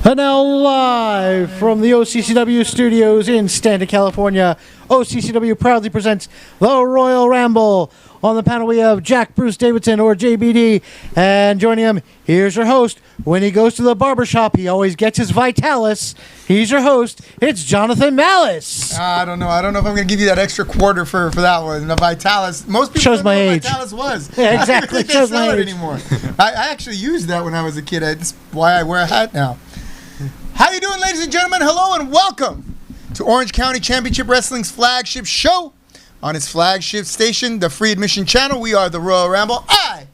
And now live from the OCCW studios in Stanton, California, OCCW proudly presents the Royal Ramble. On the panel we have Jack Bruce Davidson, or JBD, and joining him, here's your host. When he goes to the barbershop, he always gets his Vitalis. He's your host. It's Jonathan Malice. I don't know if I'm going to give you that extra quarter for that one. The Vitalis. Most people shows don't know my what age. Vitalis was. Yeah, exactly. I don't think Shows they sell my it age. anymore. I actually used that when I was a kid. That's why I wear a hat now. How you doing, ladies and gentlemen? Hello and welcome to Orange County Championship Wrestling's flagship show. On its flagship station, the Free Admission Channel, we are the Royal Ramble. I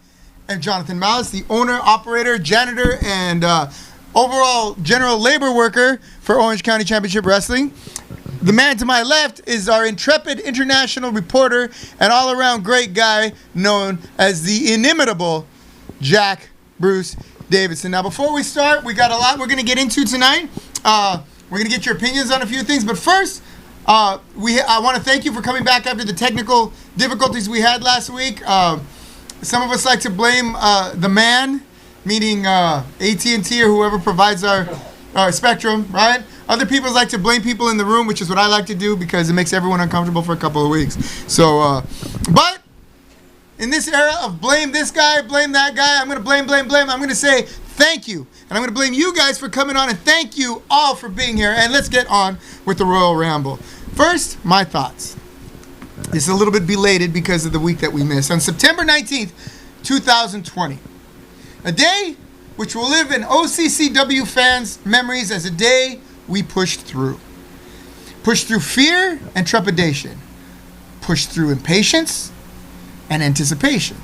am Jonathan Malice, the owner, operator, janitor, and overall general labor worker for Orange County Championship Wrestling. The man to my left is our intrepid international reporter and all-around great guy known as the inimitable Jack Bruce Davidson. Now, before we start, we got a lot we're going to get into tonight. We're going to get your opinions on a few things, but first, I want to thank you for coming back after the technical difficulties we had last week. Some of us like to blame the man, meaning AT&T or whoever provides our spectrum, right? Other people like to blame people in the room, which is what I like to do because it makes everyone uncomfortable for a couple of weeks. So, but in this era of blame this guy, blame that guy, I'm going to blame. I'm going to say thank you. And I'm going to blame you guys for coming on, and thank you all for being here. And let's get on with the Royal Ramble. First, my thoughts. It's a little bit belated because of the week that we missed. On September 19th, 2020, a day which will live in OCCW fans' memories as a day we pushed through. Pushed through fear and trepidation. Pushed through impatience and anticipation.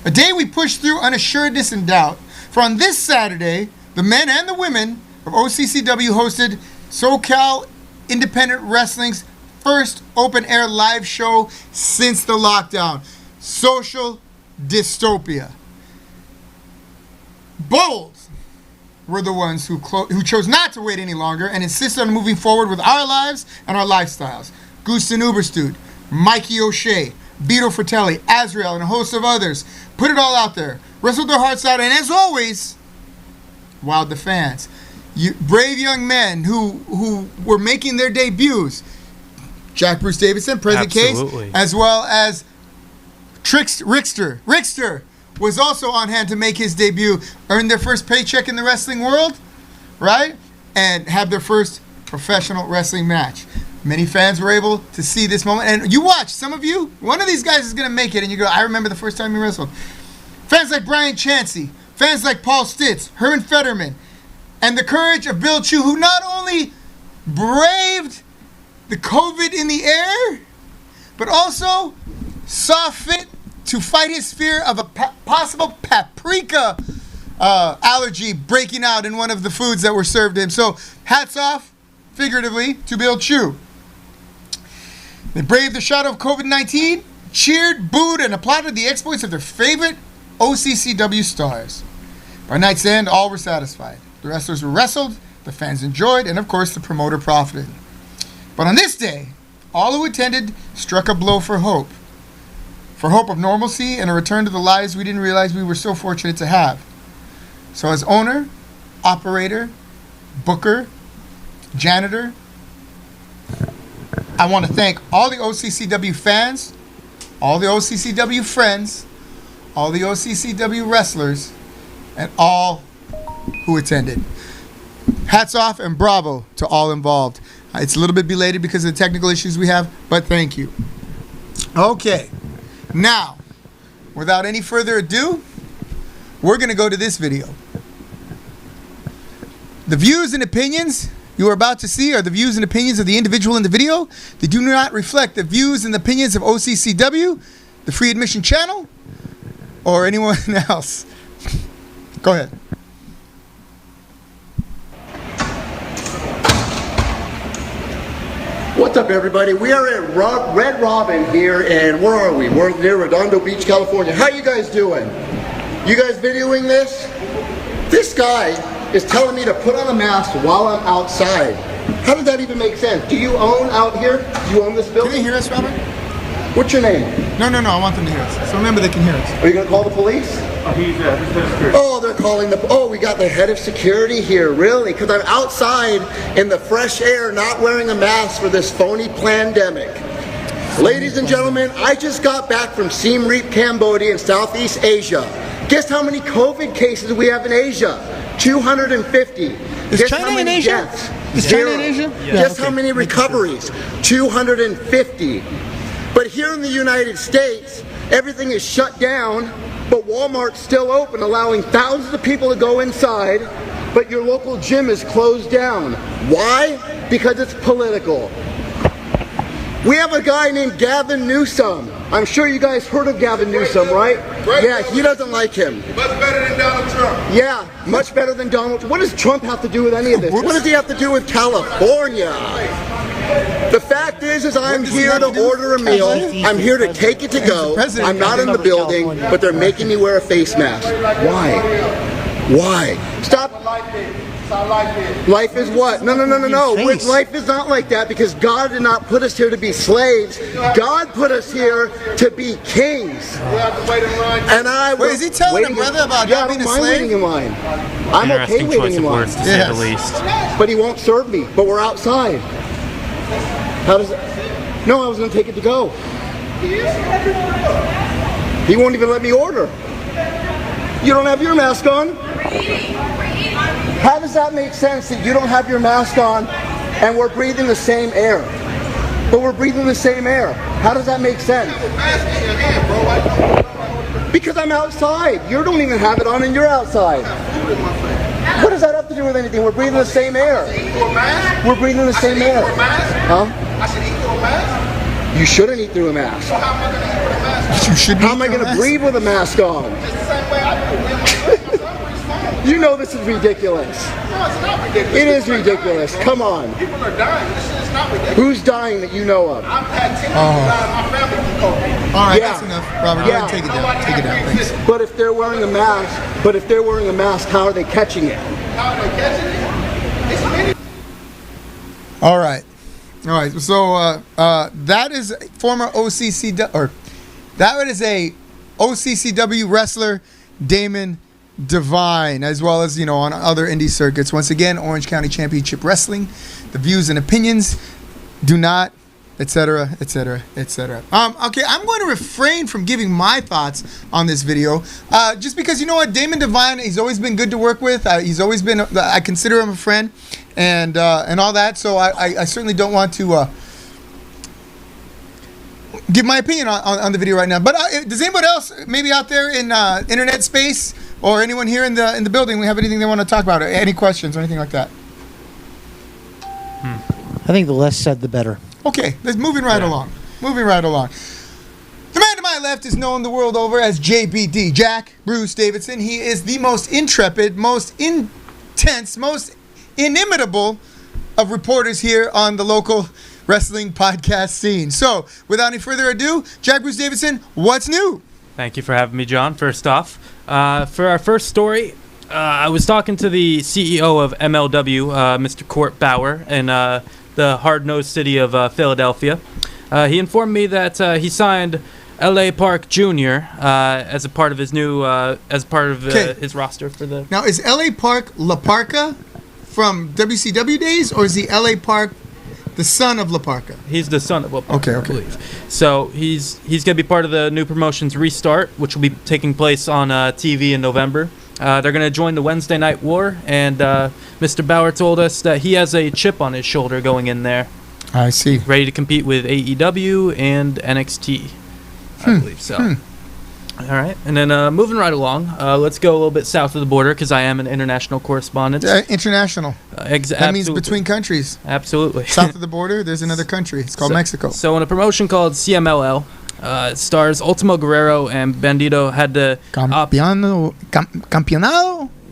A day we pushed through unassuredness and doubt. For on this Saturday, the men and the women of OCCW hosted SoCal Independent Wrestling's first open-air live show since the lockdown. Social dystopia. Bold were the ones who chose not to wait any longer and insisted on moving forward with our lives and our lifestyles. Gusten Uberstute, Mikey O'Shea, Vito Fratelli, Azrael, and a host of others put it all out there, wrestled their hearts out, and as always, wowed the fans. Brave young men who were making their debuts. Jack Bruce Davidson, present case, as well as Rickster. Rickster was also on hand to make his debut, earn their first paycheck in the wrestling world, right? And have their first professional wrestling match. Many fans were able to see this moment. And you watch, some of you, one of these guys is going to make it, and you go, I remember the first time he wrestled. Fans like Brian Chansey, fans like Paul Stitz, Herman Fetterman, and the courage of Bill Chu, who not only braved the COVID in the air, but also saw fit to fight his fear of a possible paprika allergy breaking out in one of the foods that were served to him. So hats off, figuratively, to Bill Chu. They braved the shadow of COVID-19, cheered, booed, and applauded the exploits of their favorite OCCW stars. By night's end, all were satisfied. The wrestlers were wrestled, the fans enjoyed, and of course the promoter profited. But on this day, all who attended struck a blow for hope. For hope of normalcy and a return to the lives we didn't realize we were so fortunate to have. So as owner, operator, booker, janitor, I want to thank all the OCCW fans, all the OCCW friends, all the OCCW wrestlers, and all who attended. Hats off and bravo to all involved. It's a little bit belated because of the technical issues we have, but thank you. Okay, now, without any further ado, we're going to go to this video. The views and opinions you are about to see are the views and opinions of the individual in the video. They do not reflect the views and opinions of OCCW, the Free Admission Channel, or anyone else. Go ahead. What's up, everybody? We are at Red Robin here, and where are we? We're near Redondo Beach, California. How you guys doing? You guys videoing this? This guy is telling me to put on a mask while I'm outside. How does that even make sense? Do you own out here? Do you own this building? Can they hear us, Robert? What's your name? No, I want them to hear us. So remember, they can hear us. Are you going to call the police? He's head of security. Oh, they're calling we got the head of security here, really? Because I'm outside in the fresh air not wearing a mask for this phony pandemic. Ladies and gentlemen, I just got back from Siem Reap, Cambodia in Southeast Asia. Guess how many COVID cases we have in Asia? 250. Is Guess China how many in Asia? deaths? Is Zero. China in Asia? Yeah. Guess Okay. how many recoveries? 250. But here in the United States, everything is shut down, but Walmart's still open, allowing thousands of people to go inside, but your local gym is closed down. Why? Because it's political. We have a guy named Gavin Newsom. I'm sure you guys heard of Gavin Newsom, right? Yeah, he doesn't like him. Much better than Donald Trump. Yeah, much better than Donald. What does Trump have to do with any of this? What does he have to do with California? The fact is I'm here to order a meal. I'm here to take it to go. I'm not in the building, but they're making me wear a face mask. Why? Why? Stop. Life is what? No. Life is not like that because God did not put us here to be slaves. God put us here to be kings. And I Wait, is he telling a brother about not being a I don't mind slave? waiting in line. I'm okay Interesting waiting choice in of line. words, to say the least. But he won't serve me. But we're outside. How does it? No, I was going to take it to go. He won't even let me order. You don't have your mask on? How does that make sense that you don't have your mask on and we're breathing the same air? But we're breathing the same air. How does that make sense? Because I'm outside. You don't even have it on and you're outside. What does that have to do with anything? We're breathing the same air. We're breathing the same air. Huh? I should eat through a mask. You shouldn't eat through a mask. How am I going to eat with a mask? You should How am I going to breathe with a mask on? Just the same way I do. You know this is ridiculous. No, it's not ridiculous. It is ridiculous. Come on. People are dying. This shit is not ridiculous. Who's dying that you know of? I've had 10 people die in my family from COVID. All right, Yeah. that's enough. Robert, go ahead and take it down. Take it down, thanks. But if they're wearing a mask, how are they catching it? How are they catching it? It's many. All right. So that is former OCCW, or that is a OCCW wrestler, Damon Devine, as well as, on other indie circuits. Once again, Orange County Championship Wrestling. The views and opinions do not, etc., etc., etc. Okay, I'm going to refrain from giving my thoughts on this video, just because, you know what, Damon Devine, he's always been good to work with. He's always been, I consider him a friend, and all that. So I certainly don't want to give my opinion on the video right now. But does anybody else, maybe out there in internet space, or anyone here in the building, have anything they want to talk about? Any questions or anything like that? I think the less said, the better. Okay, let's moving right along. Moving right along. The man to my left is known the world over as JBD, Jack Bruce Davidson. He is the most intrepid, most intense, most inimitable of reporters here on the local wrestling podcast scene. So, without any further ado, Jack Bruce Davidson, what's new? Thank you for having me, John, first off. For our first story, I was talking to the CEO of MLW, Mr. Court Bauer, in the hard-nosed city of Philadelphia. He informed me that he signed L.A. Park Jr. As a part of his new, his roster for the... Now, is L.A. Park La Parka from WCW days, or is he L.A. Park the son of La Parka? He's the son of La Parka, Okay. I believe. So he's going to be part of the new promotion's Restart, which will be taking place on TV in November. They're going to join the Wednesday Night War, and Mr. Bauer told us that he has a chip on his shoulder going in there, I see. ready to compete with AEW and NXT, I believe so. All right, and then moving right along, let's go a little bit south of the border, because I am an international correspondent. International. That means between countries. Absolutely. South of the border, there's another country. It's called Mexico. So in a promotion called CMLL, it stars Ultimo Guerrero and Bandito had to Campeonato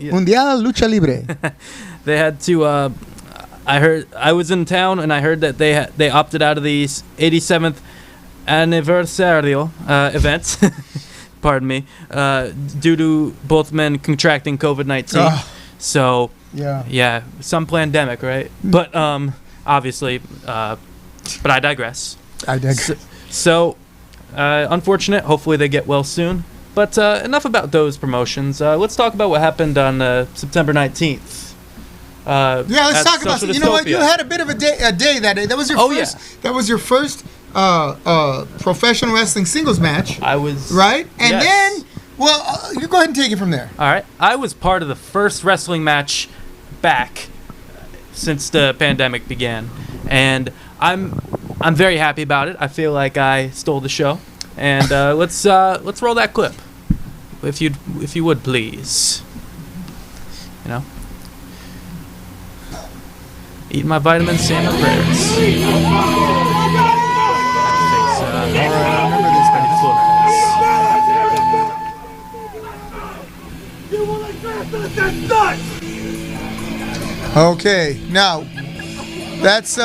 Mundial Lucha Libre. they had to I was in town and I heard that they opted out of the 87th anniversario event. Pardon me, due to both men contracting COVID-19. So yeah, some pandemic, right? But obviously, but I digress. I digress. So unfortunate. Hopefully they get well soon. But enough about those promotions. Let's talk about what happened on September 19th. Yeah, let's at talk about. Social You know what? Dystopia. You had a bit of a day that day. That was your Oh, first. yeah. That was your first professional wrestling singles match, I was right? And yes. then, well, you go ahead and take it from there. All right. I was part of the first wrestling match back since the pandemic began, and I'm very happy about it. I feel like I stole the show, and let's roll that clip, if you would please. You know, eat my vitamins, say my prayers. Okay, now that's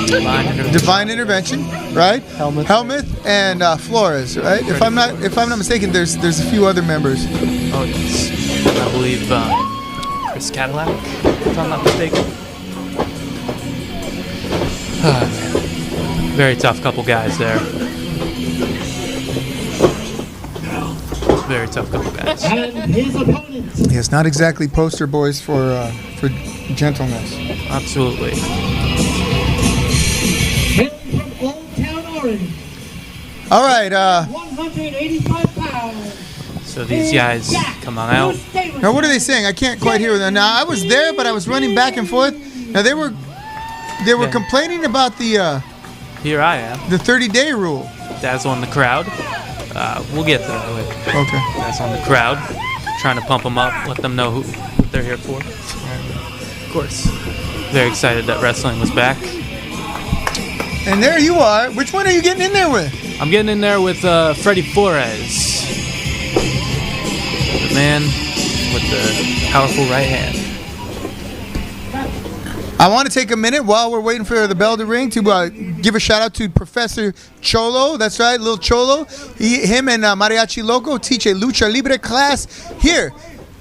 Divine Intervention, right? Helmuth. and Flores, right? If I'm not mistaken, there's a few other members. Oh yes, I believe Chris Cadillac, if I'm not mistaken. Very tough couple guys there. Very tough couple guys. And his opponents, Yes, not exactly poster boys for gentleness. Absolutely. hailing from Old Town Orange, All right. 185 pounds. So these guys come on out. Now what are they saying? I can't quite hear them. Now I was there, but I was running back and forth. Now they were Yeah. complaining about the Here I am, 30-day rule. Dazzle on the crowd. We'll get to that later. Okay. Dazzle on the crowd, trying to pump them up, let them know what they're here for. Of course. Very excited that wrestling was back. And there you are. Which one are you getting in there with? I'm getting in there with Freddie Flores, the man with the powerful right hand. I want to take a minute while we're waiting for the bell to ring to give a shout out to Professor Cholo. That's right, little Cholo. Him and Mariachi Loco teach a lucha libre class here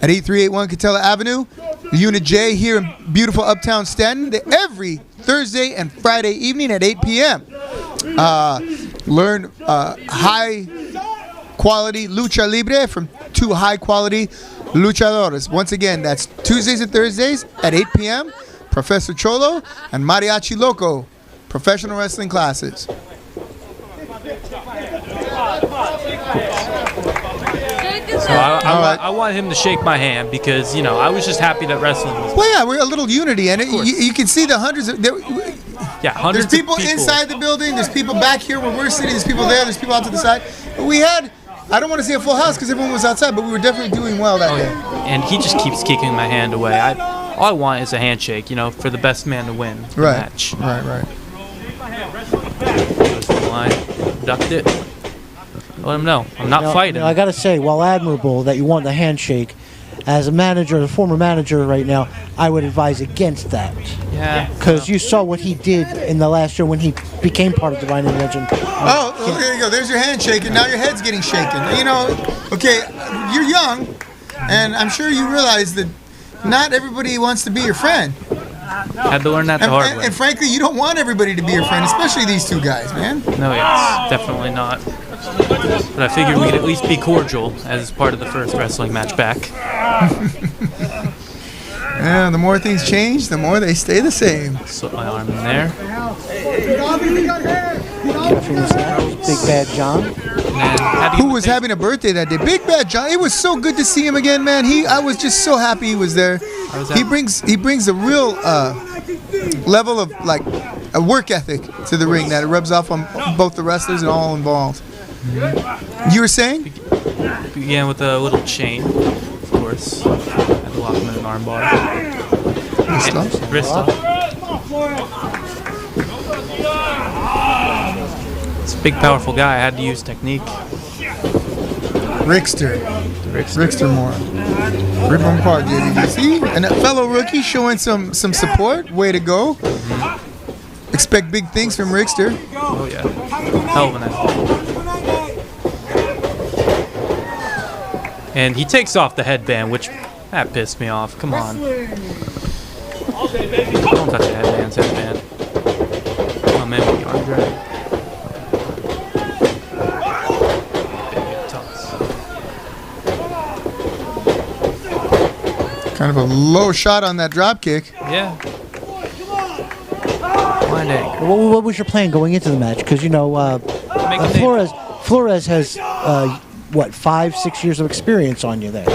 at 8381 Catella Avenue, Unit J here in beautiful Uptown Stanton every Thursday and Friday evening at 8 p.m. Learn high quality lucha libre from two high quality luchadores. Once again, that's Tuesdays and Thursdays at 8 p.m. Professor Cholo and Mariachi Loco, professional wrestling classes. So I want him to shake my hand because, you know, I was just happy that wrestling was. Well, yeah, we're a little unity, and you can see the hundreds of. Hundreds There's people of people inside the building. There's people back here where we're sitting. There's people there. There's people out to the side. But we had, I don't want to say a full house because everyone was outside, but we were definitely doing well that day. And he just keeps kicking my hand away. All I want is a handshake, you know, for the best man to win the match. Right. Goes to the line, ducked it. Let him know I'm not fighting. I gotta say, while admirable that you want the handshake, as a manager, a former manager right now, I would advise against that. Yeah. Because you saw what he did in the last year when he became part of Divine Intervention. Oh, there you go. There's your handshake, and now your head's getting shaken. You know, okay, you're young, and I'm sure you realize that not everybody wants to be your friend. Had to learn that the hard way. And frankly, you don't want everybody to be your friend, especially these two guys, man. No, yes, definitely not. But I figured we could at least be cordial as part of the first wrestling match back. Yeah, the more things change, the more they stay the same. Slip my arm in there. Big Bad John. And then had to Who give was the- having a birthday that day? Big Bad John. It was so good to see him again, man. I was just so happy he was there. He brings a real level of like a work ethic to the ring that it rubs off on both the wrestlers and all involved. You were saying? Began with a little chain, of course. Had to lock him in an arm bar. Wrist up. It's a big, powerful guy. I had to use technique. Rickster more. Rip him apart, JD. See? And a fellow rookie showing some support. Way to go. Expect big things from Rickster. Oh, yeah. Hell of an athlete. And he takes off the headband, which that pissed me off. Come on. Don't touch the headband's headband. Oh, man, arm drag. Big toss. Kind of a low shot on that drop kick. Yeah. Blind egg. What was your plan going into the match? Because, you know, Make a name. Flores has, 5-6 years of experience on you there.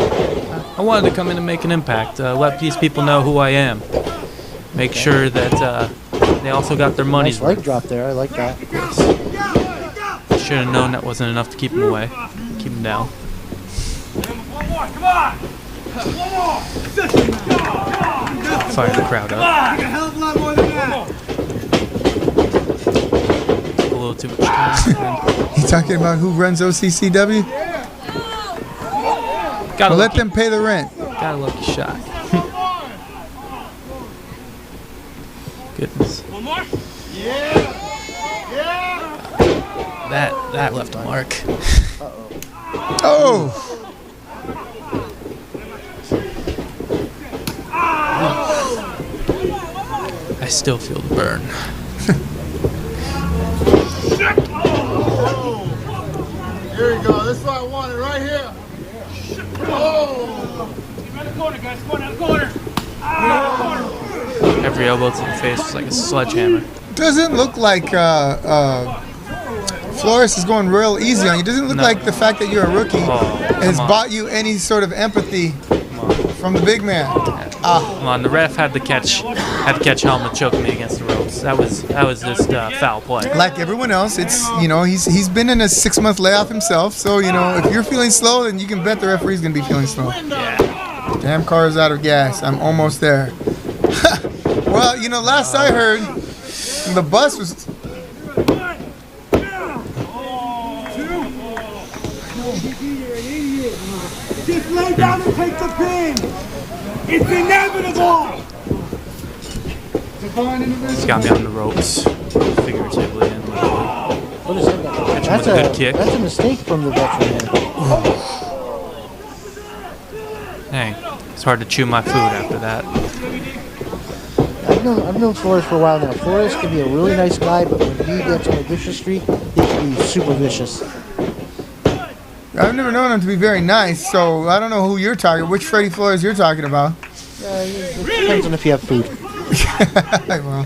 I wanted to come in and make an impact. Let these people know who I am. Make sure that they also got their money's Nice leg worth. drop there. I like that. Should have known that wasn't enough to keep him away. Keep him down. Fire the crowd up. A little too much time. You talking about who runs OCCW? Got a Well, let lucky, them pay the rent. got a lucky shot. Goodness. One more? That left a mark. Oh! I still feel the burn. Here we go. This is what I wanted right here. Every elbow to the face was like a sledgehammer. Doesn't look like Flores is going real easy on you. Doesn't look No. like the fact that you're a rookie has come on. bought you any sort of empathy from the big man. Come on, the ref had to catch Helmet choking me against the ropes. That was just foul play. Like everyone else, it's, you know, he's been in a 6-month layoff himself. So, you know, if you're feeling slow, then you can bet the referee's gonna be feeling slow. Yeah. Damn car is out of gas. I'm almost there. Well, you know, last I heard, the bus was. Just lay down and take the pin. It's inevitable. He's got me on the ropes, figuratively and literally. What is that? Catch him with a good kick. That's a mistake from the veteran there. Dang, it's hard to chew my food after that. I've known Flores for a while now. Flores can be a really nice guy, but when he gets on a vicious streak, he can be super vicious. I've never known him to be very nice, so I don't know who you're talking. Which Freddie Flores you're talking about? It depends on if you have food. Well.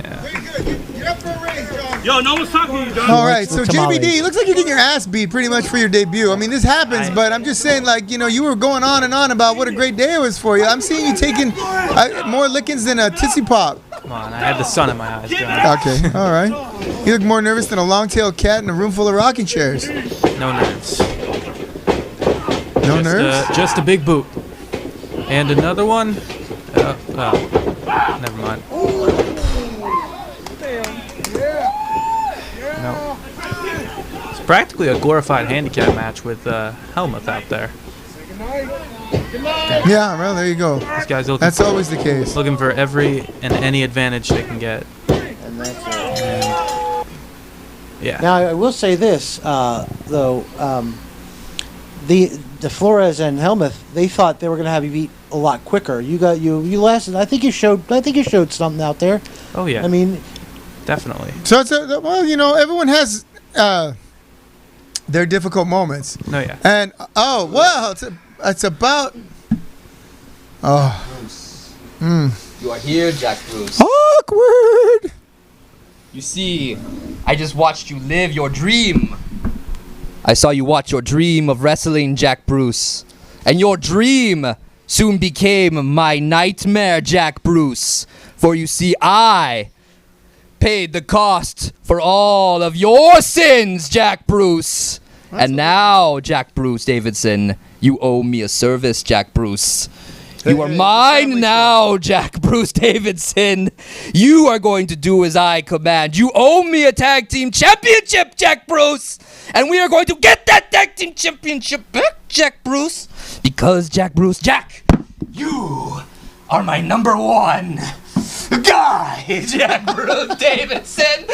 Yo, no one's talking to you, John. All right, so the tamales. JBD, looks like you're getting your ass beat pretty much for your debut. I mean, this happens, but I'm just saying, like, you know, you were going on and on about what a great day it was for you. I'm seeing you taking more lickings than a Tootsie Pop. Come on, I had the sun in my eyes, John. Okay, all right. You look more nervous than a long-tailed cat in a room full of rocking chairs. No nerves. No nerves? Just a big boot. And another one. Never mind. No. It's practically a glorified handicap match with Helmuth out there. Yeah, well, there you go. These guys looking That's always the case. looking for every and any advantage they can get. And that's it. Yeah. Now, I will say this, though. The Flores and Helmuth, they thought they were going to have you beat a lot quicker. You lasted. I think you showed something out there. Oh yeah. I mean, definitely. So well, you know, everyone has their difficult moments. No, yeah. And it's about You are here, Jack Bruce. awkward. You see, I just watched you live your dream. I saw you watch your dream of wrestling, Jack Bruce. And your dream soon became my nightmare, Jack Bruce. For you see, I paid the cost for all of your sins, Jack Bruce. And now, Jack Bruce Davidson, you owe me a service, Jack Bruce. You are mine now, Jack Bruce Davidson. You are going to do as I command. You owe me a tag team championship, Jack Bruce. And we are going to get that tag team championship back, Jack Bruce. Because, Jack Bruce, Jack, you are my number one guy, Jack Bruce Davidson.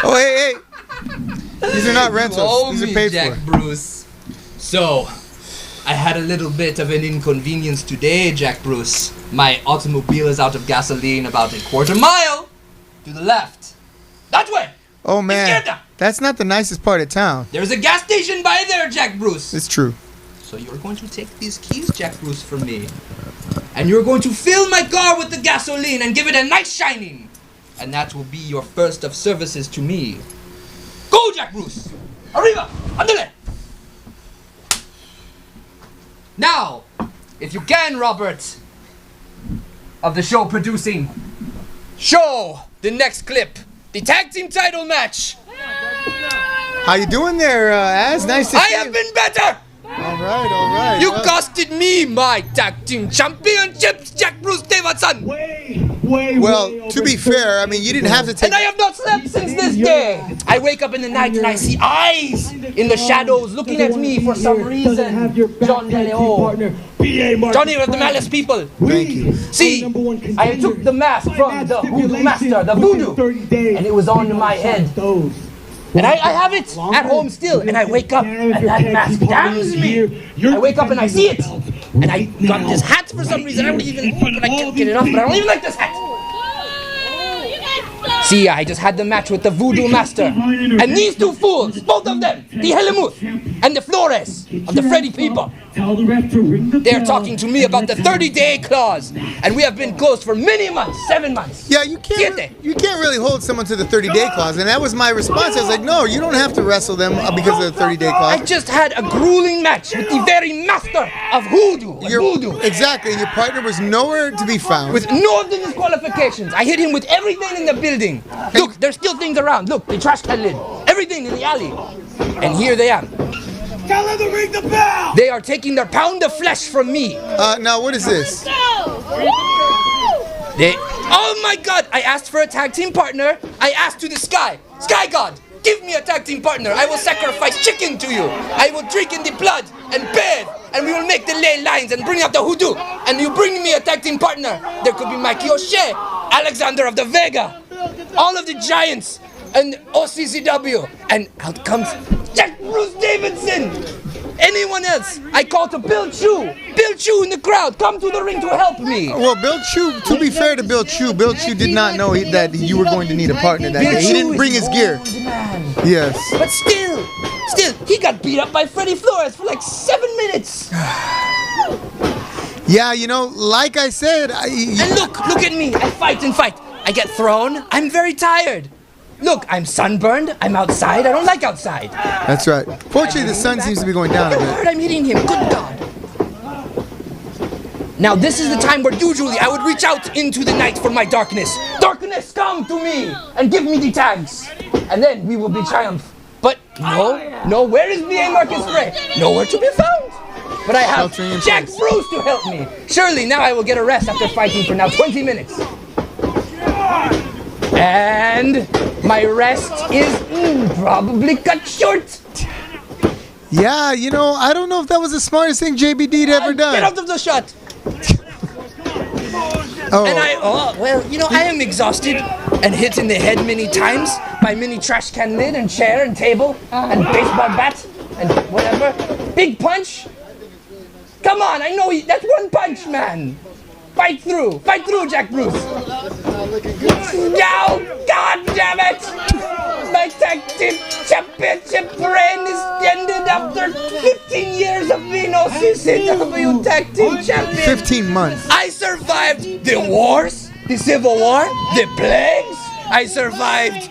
Oh, hey. These are not rentals. These are paid Jack for. Bruce. So, I had a little bit of an inconvenience today, Jack Bruce. My automobile is out of gasoline about a quarter mile to the left. That way! Oh, man. Izquierda. That's not the nicest part of town. There's a gas station by there, Jack Bruce. It's true. So you're going to take these keys, Jack Bruce, from me. And you're going to fill my car with the gasoline and give it a nice shining. And that will be your first of services to me. Go, Jack Bruce! Arriba! Andale! Now, if you can, Robert, of the show producing, show the next clip. The tag team title match. How you doing there, Az? Nice to I see you. have been better! All right. You costed me my tag team championships, Jack Bruce Davidson! Well, to be fair, I mean, you didn't have to take... And I have not slept since this day! I wake up in the night and I see eyes in the shadows looking at me for some reason. John DeLeo. Johnny of the Malice people. Thank you. See, I took the mask from the Voodoo Master, the Voodoo, and it was on my head. And I have it at home still, and I wake up and that mask damns me. I wake up and I see it, and I got this hat for some reason. I don't even, I can't get it off, but I don't even like this hat. See, I just had the match with the Voodoo Master, and these two fools, both of them, the Helemuth and the Flores of the Freddy people, they're talking to me about the 30-day clause, and we have been closed for many months, 7 months. Yeah, you can't really hold someone to the 30-day clause, and that was my response. I was like, no, you don't have to wrestle them because of the 30-day clause. I just had a grueling match with the very master of Voodoo. Exactly, and your partner was nowhere to be found. With no of the disqualifications. I hit him with everything in the building. Look, there's still things around. Look, the trash can lid. Everything in the alley. And here they are. Tell them to ring the bell! They are taking their pound of flesh from me. Now, what is this? Oh my God! I asked for a tag team partner. I asked to the sky. Sky God, give me a tag team partner. I will sacrifice chicken to you. I will drink in the blood and bathe. And we will make the ley lines and bring out the hoodoo. And you bring me a tag team partner. There could be Mikey O'Shea, Alexander of the Vega, all of the giants, and OCCW. And out comes Jack Bruce Davidson. Anyone else? I call to Bill Chu. Bill Chu in the crowd. Come to the ring to help me. Well, Bill Chu, to be fair to Bill Chu did not know that you were going to need a partner that day. He didn't bring his gear. Yes. But still, he got beat up by Freddy Flores for like 7 minutes. Yeah, like I said, And look at me. I fight and fight. I get thrown. I'm very tired. Look, I'm sunburned. I'm outside. I don't like outside. That's right. Fortunately, the sun seems to be going down a Look bit. how hard I'm hitting him. Good God. Now, this is the time where usually I would reach out into the night for my darkness. Darkness, come to me and give me the tags. And then we will be triumph. But no, where is B.A. Marcus Frey? Nowhere to be found. But I have Jack Bruce to help me. Surely now I will get a rest after fighting for now 20 minutes. And my rest is probably cut short. Yeah, I don't know if that was the smartest thing JBD'd ever done. Get out of the shot. And I am exhausted and hit in the head many times by many trash can lid and chair and table and baseball bat and whatever. Big punch. Come on, I know that's one punch, man. Fight through, Jack Bruce. No, God damn it! My tag team championship reign is ended after 15 years of being OCCW tag team champion. 15 months. I survived the wars, the Civil War, the plagues. I survived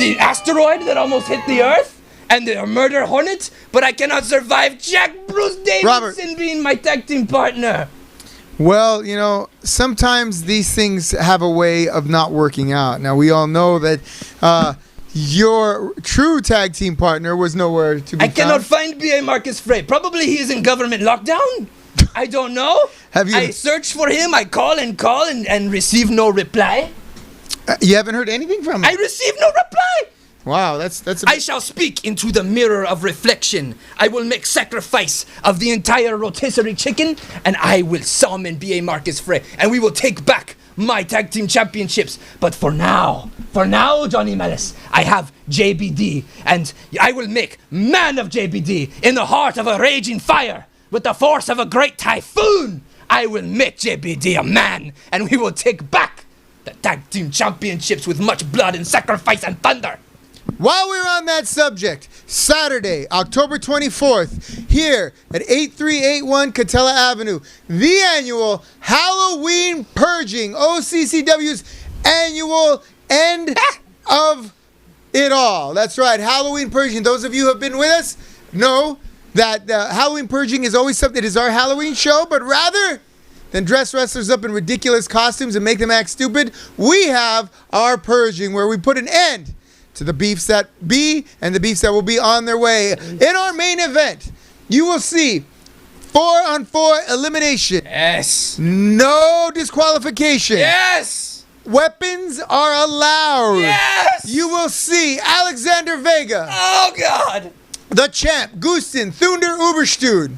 the asteroid that almost hit the Earth and the murder hornet, but I cannot survive Jack Bruce Davidson being my tag team partner. Well, sometimes these things have a way of not working out. Now, we all know that your true tag team partner was nowhere to be found. I cannot find B.A. Marcus Frey. Probably he is in government lockdown. I don't know. I search for him. I call and receive no reply. You haven't heard anything from him? I receive no reply. Wow, that's I shall speak into the mirror of reflection. I will make sacrifice of the entire rotisserie chicken, and I will summon B.A. Marcus Frey, and we will take back my tag team championships. But for now, Johnny Malice, I have JBD, and I will make man of JBD in the heart of a raging fire with the force of a great typhoon. I will make JBD a man, and we will take back the tag team championships with much blood and sacrifice and thunder. while we're on that subject, Saturday, October 24th, here at 8381 Catella Avenue, the annual Halloween Purging, OCCW's annual end of it all. That's right, Halloween Purging. Those of you who have been with us know that Halloween Purging is always something. It is our Halloween show, but rather than dress wrestlers up in ridiculous costumes and make them act stupid, we have our Purging, where we put an end to the beefs that be and the beefs that will be on their way. In our main event, you will see 4-on-4 elimination. Yes. No disqualification. Yes. Weapons are allowed. Yes. You will see Alexander Vega, Oh God. the champ, Gusten Thunder Uberstud,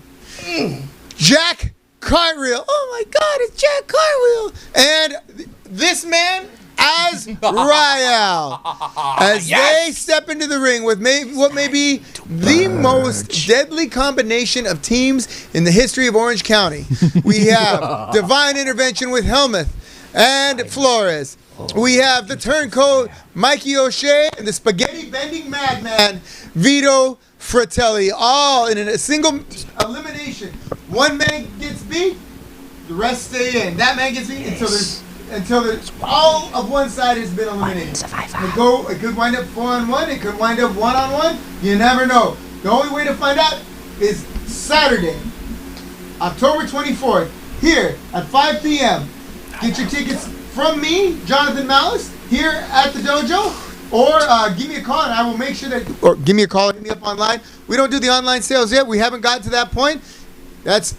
Jack Cartwheel. Oh my God, it's Jack Cartwheel. And this man as Royale, as they step into the ring with what may be the most deadly combination of teams in the history of Orange County. We have Divine Intervention with Helmuth and Flores. We have the turncoat Mikey O'Shea and the spaghetti bending madman Vito Fratelli, all in a single elimination. One man gets beat, the rest stay in. That man gets beat until all of one side has been eliminated. It could wind up 4-on-1. It could wind up 1-on-1. You never know. The only way to find out is Saturday, October 24th, here at 5 p.m. Get your tickets from me, Jonathan Malice, here at the dojo, or give me a call and I will make sure that, or give me a call and hit me up online. We don't do the online sales yet. We haven't gotten to that point. That's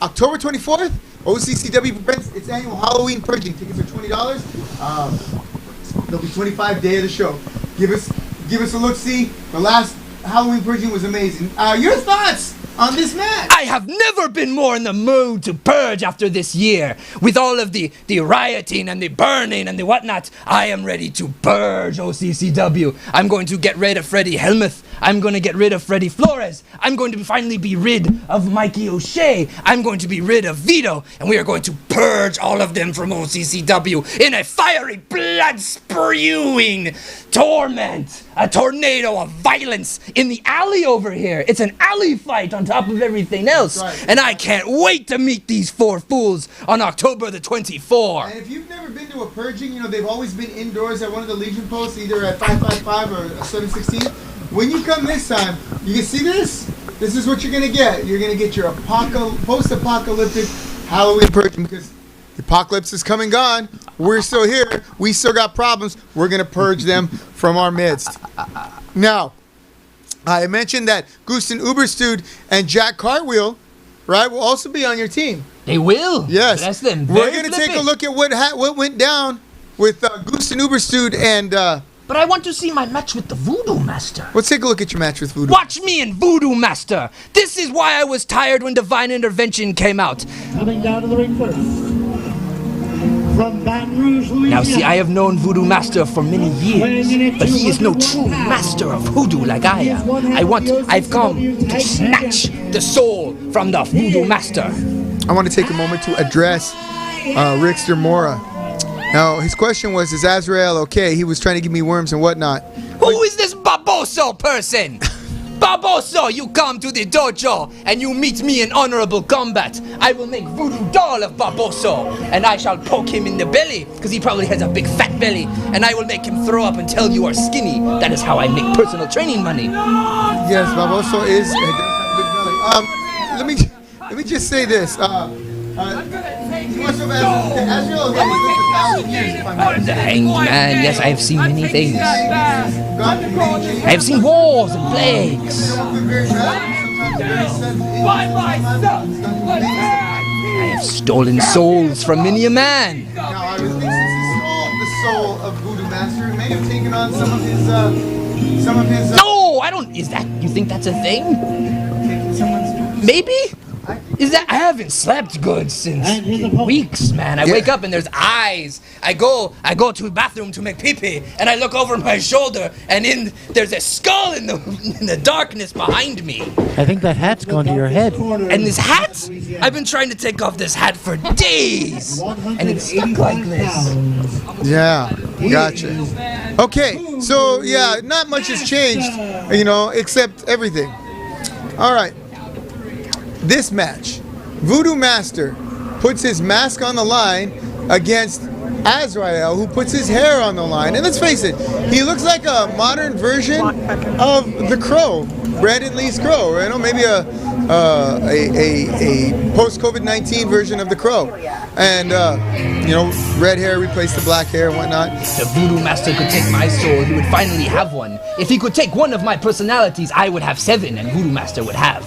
October 24th. OCCW presents its annual Halloween Purging. Tickets are $20. They'll be 25 day of the show. Give us a look-see. The last Halloween Purging was amazing. Your thoughts on this match? I have never been more in the mood to purge after this year. With all of the rioting and the burning and the whatnot, I am ready to purge OCCW. I'm going to get rid of Freddie Helmuth. I'm going to get rid of Freddie Flores. I'm going to finally be rid of Mikey O'Shea. I'm going to be rid of Vito. And we are going to purge all of them from OCCW in a fiery, blood-spewing torment. A tornado of violence in the alley over here. It's an alley fight on top of everything else. Right. And I can't wait to meet these four fools on October the 24th. And if you've never been to a purging, they've always been indoors at one of the Legion posts, either at 555 or 716. When you come this time, you can see this. This is what you're going to get. You're going to get your post-apocalyptic Halloween purging, because the apocalypse is come and gone. We're still here. We still got problems. We're going to purge them from our midst. Now, I mentioned that Gusten Uberstud and Jack Cartwheel, right, will also be on your team. They will. Yes. Bless them. We're going to take a look at what went down with Gusten Uberstud and... But I want to see my match with the Voodoo Master. let's take a look at your match with Voodoo. Watch me and Voodoo Master. This is why I was tired when Divine Intervention came out. Coming down to the ring first. From Baton Rouge, Louisiana. Now see, I have known Voodoo Master for many years, but he is no true master of hoodoo like I am. I've come to snatch the soul from the Voodoo Master. I want to take a moment to address Rickster Mora. Now, his question was, is Azrael okay? He was trying to give me worms and whatnot. Who is this Baboso person? Baboso, you come to the dojo and you meet me in honorable combat. I will make voodoo doll of Baboso and I shall poke him in the belly because he probably has a big fat belly, and I will make him throw up until you are skinny. That is how I make personal training money. Yes, Baboso does have a big belly. Let me just say this. He wants to Azrael has lived 1,000 years, if I'm not The mistaken. hanged man, yes, I have seen many things. God can make change. I have seen wars and plagues. Sometimes they're very bad, sometimes they're very sad. I have stolen souls from many a man. Now, I would think since he stole the soul of Voodoo Master, he may have taken on some of his. No, I don't. Is that? You think that's a thing? Taking someone's. Maybe? Is that? I haven't slept good since weeks, man. I wake up and there's eyes. I go to the bathroom to make pee-pee, and I look over my shoulder, and there's a skull in the darkness behind me. I think that hat's gone to your head. And this hat? I've been trying to take off this hat for days, and it's stuck like this. Yeah. Gotcha. Okay, so yeah, not much has changed, you know, except everything. All right. This match, Voodoo Master puts his mask on the line against Azrael, who puts his hair on the line. And let's face it, he looks like a modern version of the Crow, Brandon Lee's Crow. You know, maybe a post-COVID-19 version of the Crow. And, you know, red hair replaced the black hair and whatnot. The Voodoo Master could take my soul, he would finally have one. If he could take one of my personalities, I would have 7, and Voodoo Master would have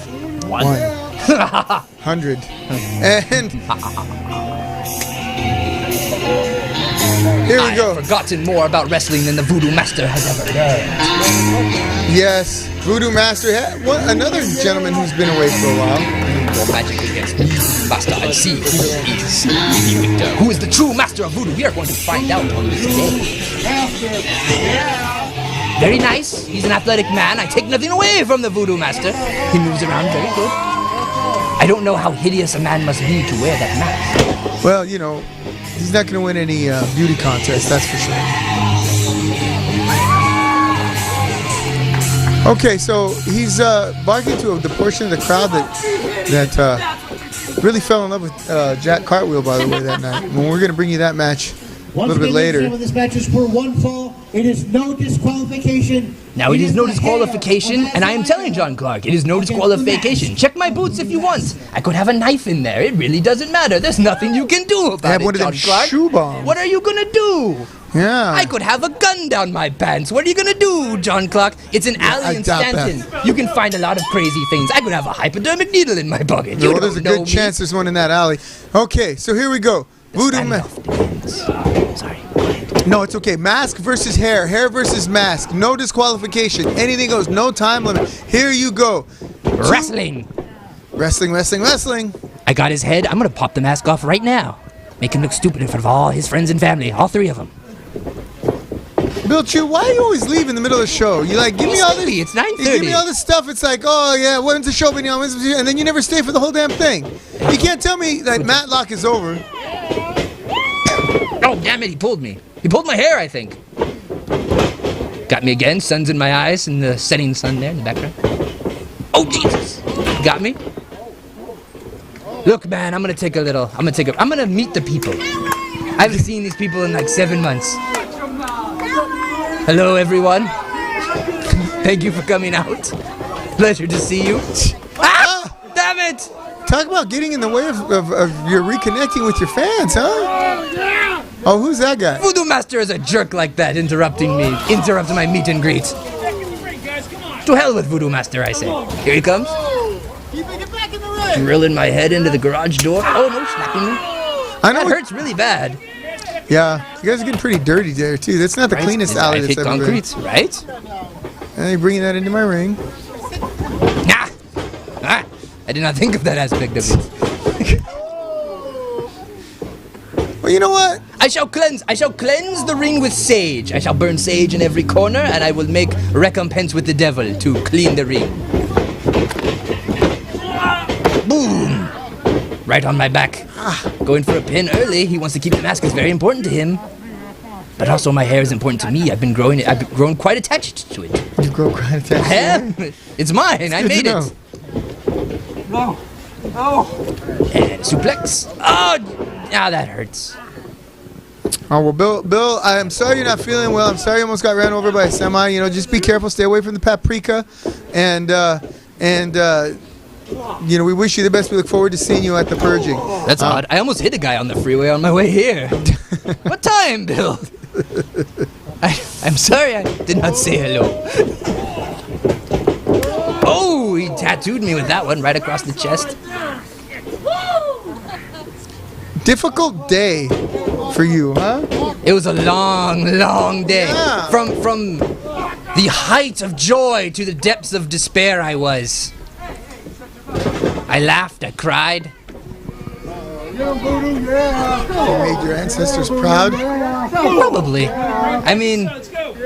1. 100. And here we go. I have forgotten more about wrestling than the Voodoo Master has ever learned. Yes, Voodoo Master. Another gentleman who's been away for a while. Your magic against me, Master, and see who is the victor. Who is the true master of voodoo? We are going to find out on this day. Very nice. He's an athletic man. I take nothing away from the Voodoo Master. He moves around very good. I don't know how hideous a man must be to wear that mask. Well, you know, he's not going to win any beauty contest, that's for sure. Okay, so he's barking to the portion of the crowd that really fell in love with Jack Cartwheel, by the way, that night. Well, we're going to bring you that match a little bit later. This match is for 1 fall. It is no disqualification. Now, it is no disqualification, and I am telling John Clark, it is no disqualification. Check my boots if you want. I could have a knife in there. It really doesn't matter. There's nothing you can do about it, John Clark. Shoe bombs. What are you gonna do? Yeah. I could have a gun down my pants. What are you gonna do, John Clark? It's an alley in Stanton. You can find a lot of crazy things. I could have a hypodermic needle in my pocket. Well, there's a good chance there's one in that alley. Okay, so here we go. Voodoo Mask. Sorry. No, it's okay. Mask versus hair. Hair versus mask. No disqualification. Anything goes. No time limit. Here you go. Wrestling. Wrestling. I got his head. I'm gonna pop the mask off right now. Make him look stupid in front of all his friends and family. All 3 of them. Bill Chew, why do you always leave in the middle of the show? You like, give me all this. It's 9:30. You give me all this stuff. It's like, oh yeah, when's the show been on? And then you never stay for the whole damn thing. You can't tell me that Matlock is over. Oh, damn it, he pulled me. He pulled my hair, I think. Got me again, sun's in my eyes, and the setting sun there in the background. Oh, Jesus. Got me? Look, man, I'm gonna meet the people. I haven't seen these people in like 7 months. Hello, everyone. Thank you for coming out. Pleasure to see you. Ah! Damn it! Talk about getting in the way of your reconnecting with your fans, huh? Oh, who's that guy? Voodoo Master is a jerk like that, interrupting my meet and greet. To hell with Voodoo Master, I say. Here he comes. Drilling my head into the garage door. Oh, no, slapping me. That hurts really bad. Yeah, you guys are getting pretty dirty there, too. That's not the cleanest alley that's ever been. Concrete, right? And you're bringing that into my ring. Nah. I did not think of that aspect of it. Well, you know what? I shall cleanse the ring with sage. I shall burn sage in every corner, and I will make recompense with the devil to clean the ring. Boom! Right on my back. Going for a pin early. He wants to keep the mask. It's very important to him. But also my hair is important to me. I've grown quite attached to it. You've grown quite attached to it? I am. It's mine. I made it. No. And suplex. Oh, that hurts. Oh, well, Bill, I am sorry you're not feeling well. I'm sorry you almost got ran over by a semi. You know, just be careful. Stay away from the paprika. And you know, we wish you the best. We look forward to seeing you at the purging. That's odd. I almost hit a guy on the freeway on my way here. What time, Bill? I'm sorry I did not say hello. Oh, he tattooed me with that one right across the chest. Difficult day for you, huh? It was a long day. Yeah. From the height of joy to the depths of despair I was. I laughed, I cried. You made your ancestors proud? Probably. I mean,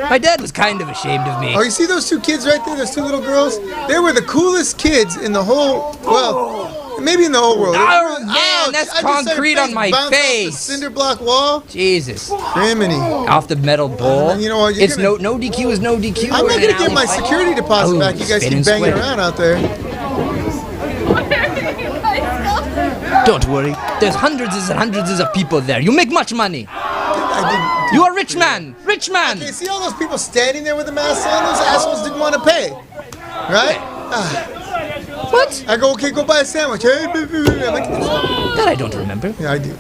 my dad was kind of ashamed of me. Oh, you see those 2 kids right there, those 2 little girls? They were the coolest kids in the whole, well, Maybe in the old world. Oh, man, Ouch, that's I just saw your concrete on my bounce off the face. cinder block wall. Jesus. Criminy. Off the metal bowl. You know what? It's no DQ is no DQ. I'm We're not in gonna an get alley my fight. security deposit Oh, back. You guys spin keep and banging square. around out there. Don't worry. There's hundreds and hundreds of people there. You make much money. You are rich man. Rich man. Okay, see all those people standing there with the masks on? Those assholes didn't want to pay. Right? What? I go, okay, go buy a sandwich. Hey, I'm like, That I don't remember. yeah, I do.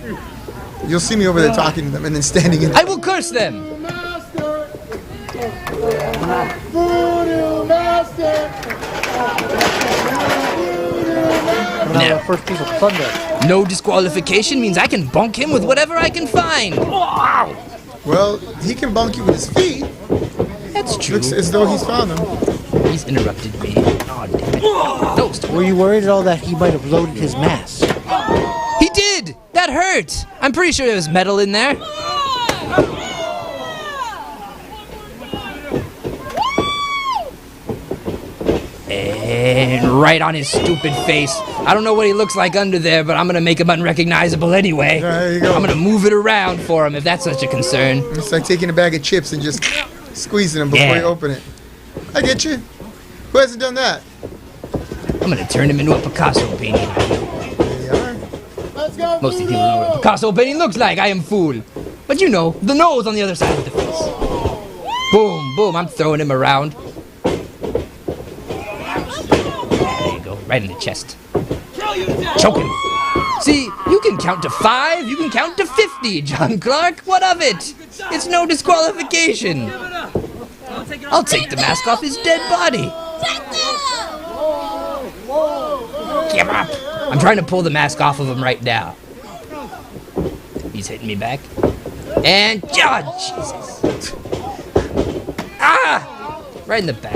You'll see me over there talking to them and then standing in. I will curse them. Voodoo Master! Now, the first piece of thunder. No disqualification means I can bunk him with whatever I can find. Well, he can bunk you with his feet. That's true. Looks as though he's found them. He's interrupted me. Oh, damn it. Those two. Were you worried at all that he might have loaded his mask? He did! That hurt! I'm pretty sure there was metal in there. And right on his stupid face. I don't know what he looks like under there, but I'm gonna make him unrecognizable anyway. There you go. I'm gonna move it around for him if that's such a concern. It's like taking a bag of chips and just squeezing them before Yeah. you open it. I get you. Who hasn't done that? I'm gonna turn him into a Picasso painting. There you are. Let's go, Most of the people know what a Picasso painting looks like. I am fool. But you know, the nose on the other side of the face. Boom, boom. I'm throwing him around. There you go, right in the chest. Choke him. See, you can count to 5, you can count to 50, John Clark. What of it? It's no disqualification. I'll take the mask off his dead body. Give up. I'm trying to pull the mask off of him right now. He's hitting me back. And, oh, Jesus. Ah! Right in the back.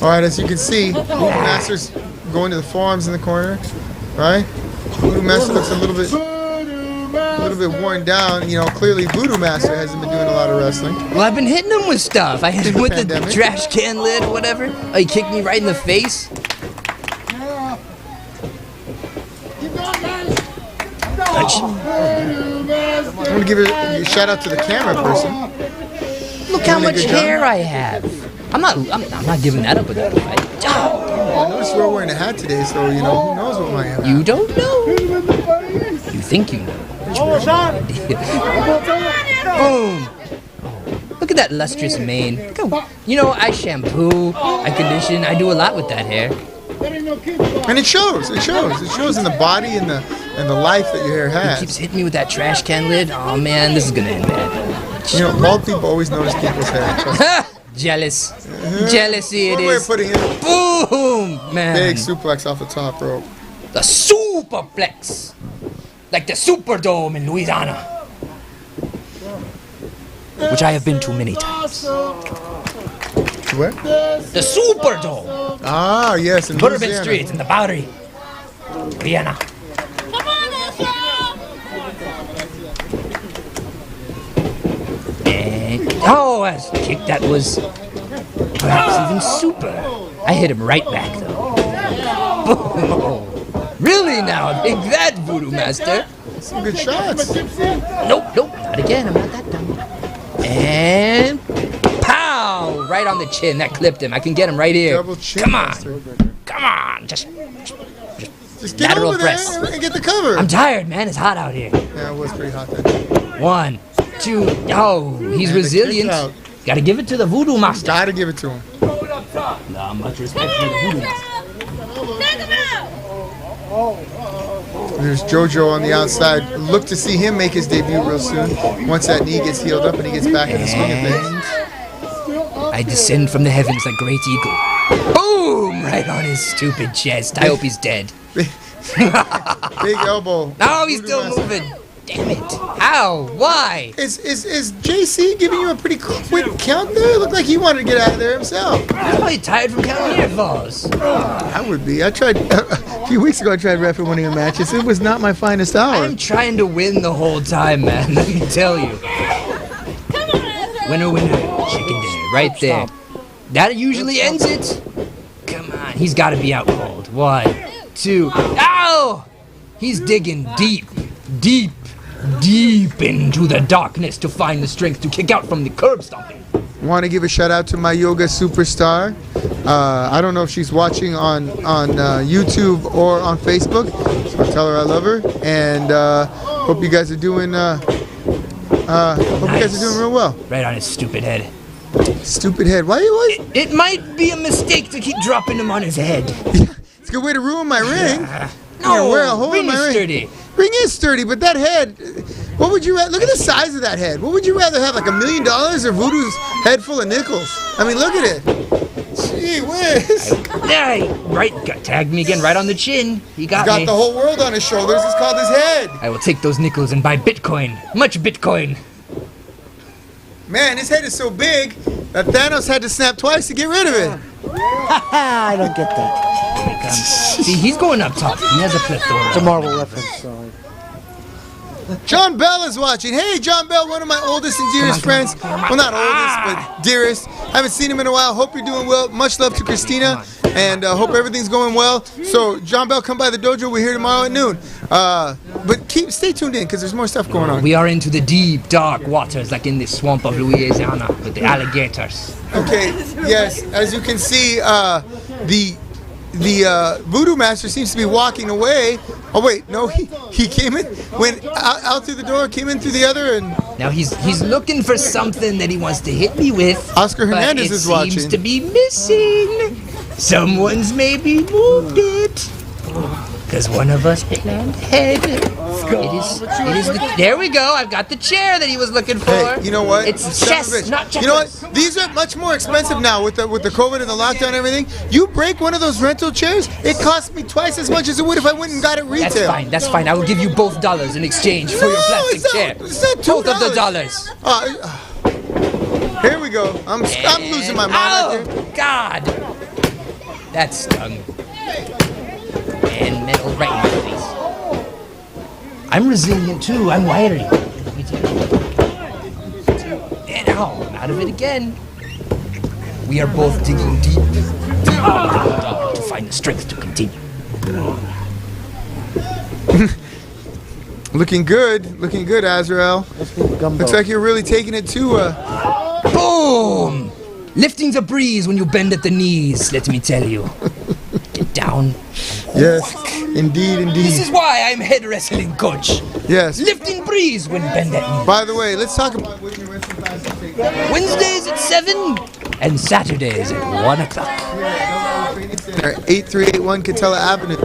All right, as you can see, Voodoo Master's going to the forearms in the corner, right? Voodoo Master looks a little bit worn down. You know, clearly Voodoo Master hasn't been doing a lot of wrestling. Well, I've been hitting him with stuff. I hit him with the Pandemic. trash can lid or whatever. Oh, he kicked me right in the face. I'm gonna give a shout out to the camera person. Look how Doing a much good job. hair I have. I'm not giving that up without a fight. I noticed we're wearing a hat today, so you know who knows what might happen. You don't know. You think you know. Boom. Look at that lustrous mane. Look how, you know, I shampoo, I condition, I do a lot with that hair. And it shows. It shows. It shows in the body and the life that your hair He has. keeps hitting me with that trash can lid. Oh man, this is gonna end bad. You know, bald people always notice people's hair. Trust me. Jealous. Jealousy it One way of is. putting it, Boom, man. big suplex off the top rope. The Superplex. Like the Superdome in Louisiana. Which I have been to many times. Where? The Superdome. Ah, yes, in Bourbon Louisiana. Street in the Bowery. Vienna. And, oh, a kick that was perhaps even super. I hit him right back though. Boom. Really now? Take that, Voodoo Master. Some good shots. Nope, not again. I'm not that dumb. And pow! Right on the chin. That clipped him. I can get him right here. Double chin Come on. buster. Come on. Just Just get lateral over press. there and get the cover. I'm tired, man. It's hot out here. Yeah, it was pretty hot then. 1, 2. Oh, he's And the kick resilient. out. Gotta give it to the Voodoo Master. Gotta give it to him. Nah, much respect for the Voodoo Master. There's JoJo on the outside. Look to see him make his debut real soon. Once that knee gets healed up and he gets back in the swing of things. I descend from the heavens like great eagle. Boom! Right on his stupid chest. I hope he's dead. Big elbow. No, he's Voodoo still Master. moving. Damn it. How? Why? Is JC giving you a pretty quick count there? It looked like he wanted to get out of there himself. He's probably tired from counting air falls. I would be. I tried a few weeks ago. I tried reffing one of your matches. It was not my finest hour. I'm trying to win the whole time, man. Let me tell you. Winner, winner. Chicken dinner. Right there. That usually ends it. Come on, he's got to be out cold. 1, 2. Ow! He's digging deep, deep, deep into the darkness to find the strength to kick out from the curb stomping. Want to give a shout out to my yoga superstar. I don't know if she's watching on YouTube or on Facebook, so I'll tell her I love her, and hope you guys are doing. Hope you guys are doing real well. Right on his stupid head. Stupid head. Why you always? It might be a mistake to keep dropping him on his head. It's a good way to ruin my ring. No, wear a hole in ring my is ring. sturdy. Ring is sturdy, but that head. What would you rather? Look at the size of that head. What would you rather have, like $1 million or Voodoo's head full of nickels? I mean, look at it. Gee whiz. Right, tagged me again right on the chin. He got He's got me. the whole world on his shoulders. It's called his head. I will take those nickels and buy Bitcoin. Much Bitcoin. Man, his head is so big that Thanos had to snap twice to get rid of it. I don't get that. Here he comes. See, he's going up top. He has a plethora. It's a Marvel reference. So. John Bell is watching. Hey, John Bell, one of my oldest and dearest friends. Well, not oldest, but dearest. Haven't seen him in a while. Hope you're doing well. Much love to Christina, and hope everything's going well. So, John Bell, come by the dojo. We're here tomorrow at noon. But stay tuned in, because there's more stuff going on. We are into the deep, dark waters, like in this swamp of Louisiana with the alligators. Okay, yes, as you can see, the Voodoo Master seems to be walking away. Oh wait, no, he came in, went out through the door, came in through the other, and now he's looking for something that he wants to hit me with. Oscar Hernandez is watching. It seems to be missing. Someone's maybe moved it. Because one of us planned ahead. It is there we go. I've got the chair that he was looking for. Hey, you know what? It's chess, not checkers. You know what? These are much more expensive now with the COVID and the lockdown and everything. You break one of those rental chairs, it costs me twice as much as it would if I went and got it retail. That's fine. I will give you both dollars in exchange for your plastic chair. It's not $2. Both of the dollars. Here we go. I'm losing my mind right there. God. That stung. And metal right in my face. I'm resilient too. I'm wiry. Let me tell you. And I'm out of it again. We are both digging deep to find the strength to continue. Looking good, Azrael. Looks like you're really taking it to Boom! Lifting the breeze when you bend at the knees, let me tell you. Get down. Yes, indeed. This is why I'm head wrestling coach. Yes. Lifting breeze when bend at knees. By the way, let's talk about when your wrestling classes take place. Wednesdays at 7 and Saturdays at 1 o'clock. 8381 Catella Avenue,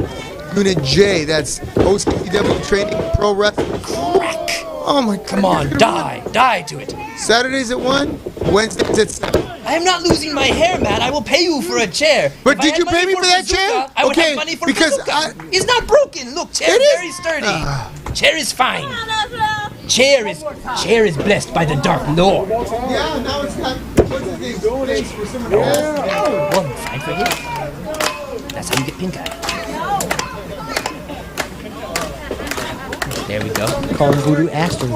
Unit J. That's OCW Training Pro Wrestling. Crack. Oh my! Come on, die to it. Saturdays at 1, Wednesdays at 7. I am not losing my hair, man. I will pay you for a chair. But If I did had you money pay me for that bazooka, chair? I would Okay, have money for because bazooka. It's not broken. Look, chair It is. very sturdy. Chair is fine. Chair is blessed by the Dark Lord. Yeah, now it's got what's his name? Space for someone else. One fine for him. That's how you get pink eye. There we go. Call him Voodoo Aston.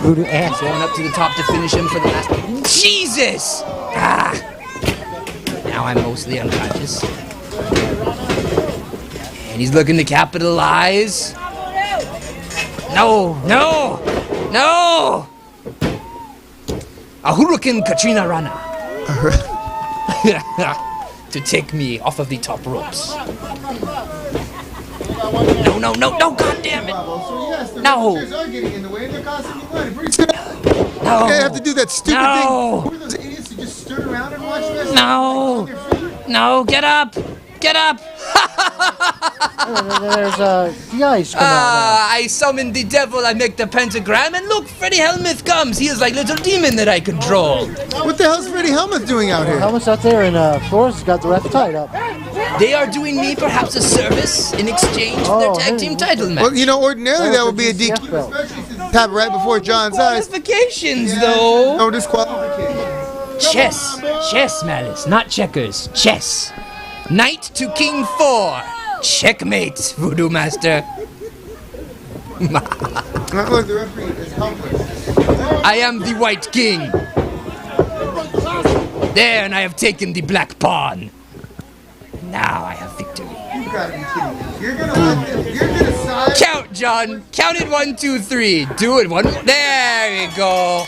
Voodoo Aston. Going up to the top to finish him for the last. Jesus! Now I'm mostly unconscious. And he's looking to capitalize. No! A hurricane Katrina Rana. To take me off of the top ropes. No, God damn it. No. No. Okay, I have to do that stupid thing. No. Who are those idiots who just stood around and watched wrestling? No, get up. There's the ice come out I summon the devil, I make the pentagram, and look, Freddie Helmuth comes. He is like little demon that I control. What the hell's Freddie Helmuth doing out now. here? Helmet's out there, and Flores has got the ref tied up. They are doing me perhaps a service in exchange for their tag team title match. Well, you know, ordinarily that would be a DQ, DCF belt. especially since it's happened right before John's eyes. Qualifications, though. No disqualification. Chess, Malice, not checkers. Chess. Knight to King 4. Checkmate, Voodoo Master. Look, the referee is helpless. I am the White King. There, and I have taken the black pawn. And now I have victory. You gotta be kidding me. You're gonna side. Count, John. Count it 1, 2, 3. Do it one. There you go.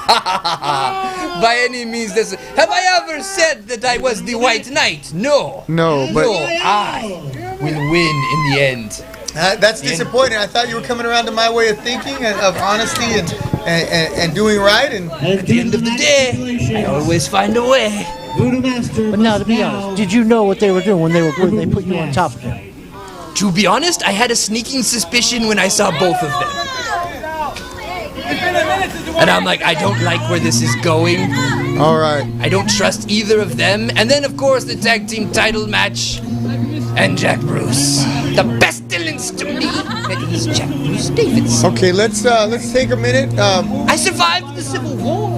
By any means, have I ever said that I was the White Knight? No. No, but I will win in the end. That's disappointing. I thought you were coming around to my way of thinking and of honesty and doing right. And at the end of the day, I always find a way. Voodoo Master. But now, to be honest, did you know what they were doing when they put you on top of him? To be honest, I had a sneaking suspicion when I saw both of them. And I'm like, I don't like where this is going. All right. I don't trust either of them. And then, of course, the tag team title match. And Jack Bruce. The pestilence to me. That is Jack Bruce Davidson. Okay, let's take a minute. I survived the Civil War.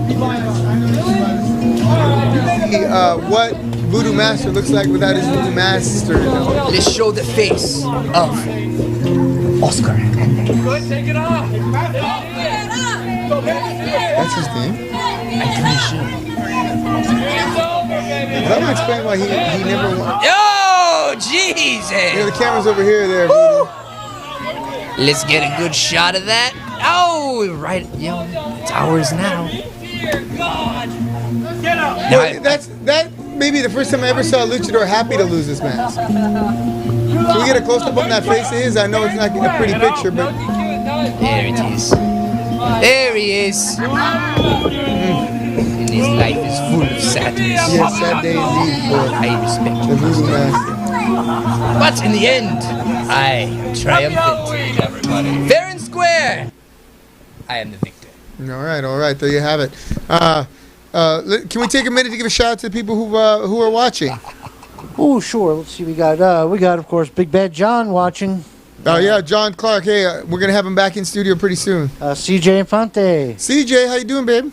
What Voodoo Master looks like without his Voodoo Master. Let's show the face of Oscar. Take it off. That's his name. I'm pretty sure. That would explain why he never won. Yo, Jesus! Yeah, the camera's over here. There. Voodoo. Let's get a good shot of that. Oh, right. Yo, it's ours now. Well, that may be the first time I ever saw a luchador happy to lose this match. Can we get a close-up on that face of his? I know it's not a pretty picture, but... There it is. There he is. And his life is full of sadness. Yes, sad day indeed for I respect the you. Voodoo Master. But in the end, I am triumphant. Fair and square. I am the victor. All right. There you have it. Can we take a minute to give a shout out to the people who are watching? Oh, sure. Let's see. We got, of course, Big Bad John watching. Oh, yeah, John Clark. Hey, we're going to have him back in studio pretty soon. CJ Infante. CJ, how you doing, babe?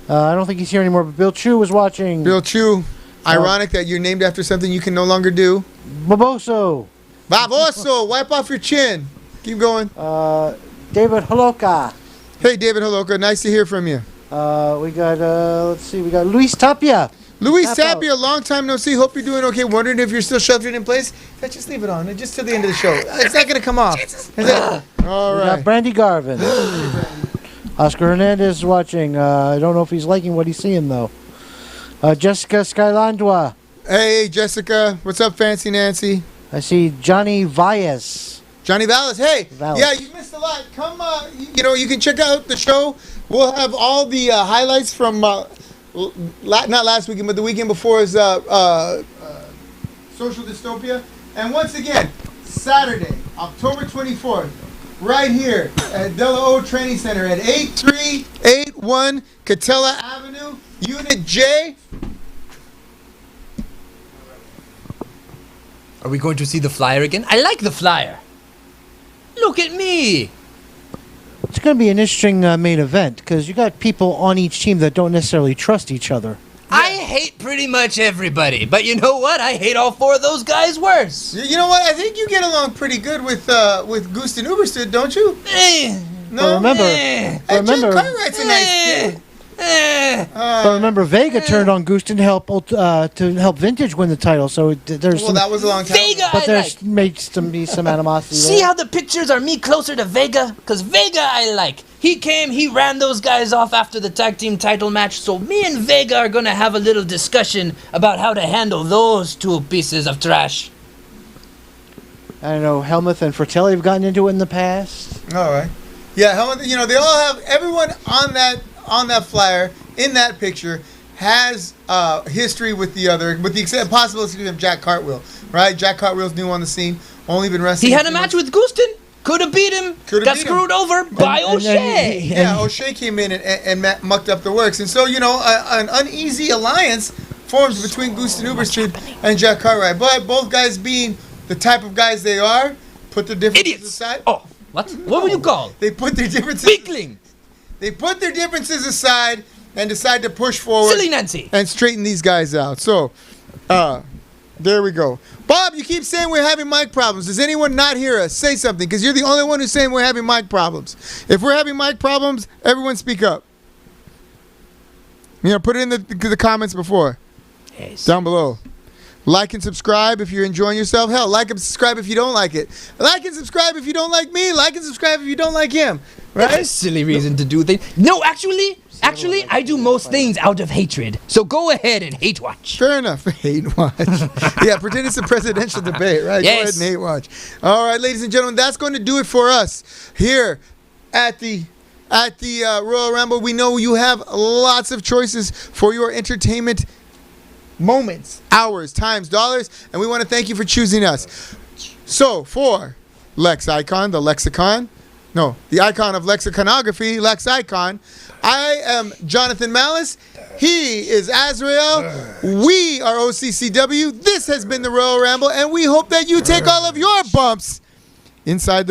I don't think he's here anymore, but Bill Chu was watching. Bill Chu. Ironic that you're named after something you can no longer do. Baboso. Baboso, wipe off your chin. Keep going. David Holoka. Hey, David Holoka. Nice to hear from you. We got, we got Luis Tapia. Luis Tapia, long time no see. Hope you're doing okay. Wondering if you're still sheltered in place. Just leave it on. Just till the end of the show. It's not going to come off. All We right. got Brandy Garvin. Oscar Hernandez is watching. I don't know if he's liking what he's seeing, though. Jessica Skylandwa. Hey, Jessica. What's up, Fancy Nancy? I see Johnny Valles. Johnny Valles. Hey. Valles. Yeah, you missed a lot. Come, you can check out the show. We'll have all the highlights from not last weekend, but the weekend before is Social Dystopia. And once again, Saturday, October 24th, right here at Della O Training Center at 8381 Catella Avenue, Unit J. Are we going to see the flyer again? I like the flyer. Look at me. It's going to be an interesting main event because you got people on each team that don't necessarily trust each other. I hate pretty much everybody, but you know what? I hate all four of those guys worse. You know what? I think you get along pretty good with Gusten Uberstedt, don't you? But remember, Hey, Jim Cartwright's a nice kid. but remember, Vega turned on Gusten to help Vintage win the title. So there's Well, that was a long time. Vega, but I there's like. may be some animosity. See there. how the pictures are me closer to Vega? Because Vega I like. He came, he ran those guys off after the tag team title match, so me and Vega are going to have a little discussion about how to handle those two pieces of trash. I don't know. Helmuth and Fratelli have gotten into it in the past. All right. Yeah, they all have, everyone on that flyer, in that picture, has history with the other, with the possible exception of Jack Cartwheel, right? Jack Cartwheel's new on the scene, only been wrestling. He had a match with Gusten. Could have beat him. Got screwed over by O'Shea. Yeah, O'Shea came in and mucked up the works. And so, an uneasy alliance forms between Gusten Uberstedt and Jack Cartwright. But both guys being the type of guys they are, put their differences Idiots. aside. Oh, what? What would you call? They put their differences... Weakling. They put their differences aside and decide to push forward. Silly Nancy. And straighten these guys out. So, there we go. Bob, you keep saying we're having mic problems. Does anyone not hear us? Say something, because you're the only one who's saying we're having mic problems. If we're having mic problems, everyone speak up. Put it in the comments before. Yes. Down below. Like and subscribe if you're enjoying yourself. Hell, like and subscribe if you don't like it. Like and subscribe if you don't like me. Like and subscribe if you don't like him. Right? That's a silly reason to do things. No, actually, I do most things out of hatred. So go ahead and hate watch. Fair enough. Hate watch. Yeah, pretend it's a presidential debate, right? Yes. Go ahead and hate watch. All right, ladies and gentlemen, that's going to do it for us here at the Royal Ramble. We know you have lots of choices for your entertainment moments, hours, times, dollars, and we want to thank you for choosing us. So for Lex Icon, the icon of lexiconography, Lex Icon, I am Jonathan Malice. He is Azrael. We are OCCW. This has been the Royal Ramble, and we hope that you take all of your bumps inside the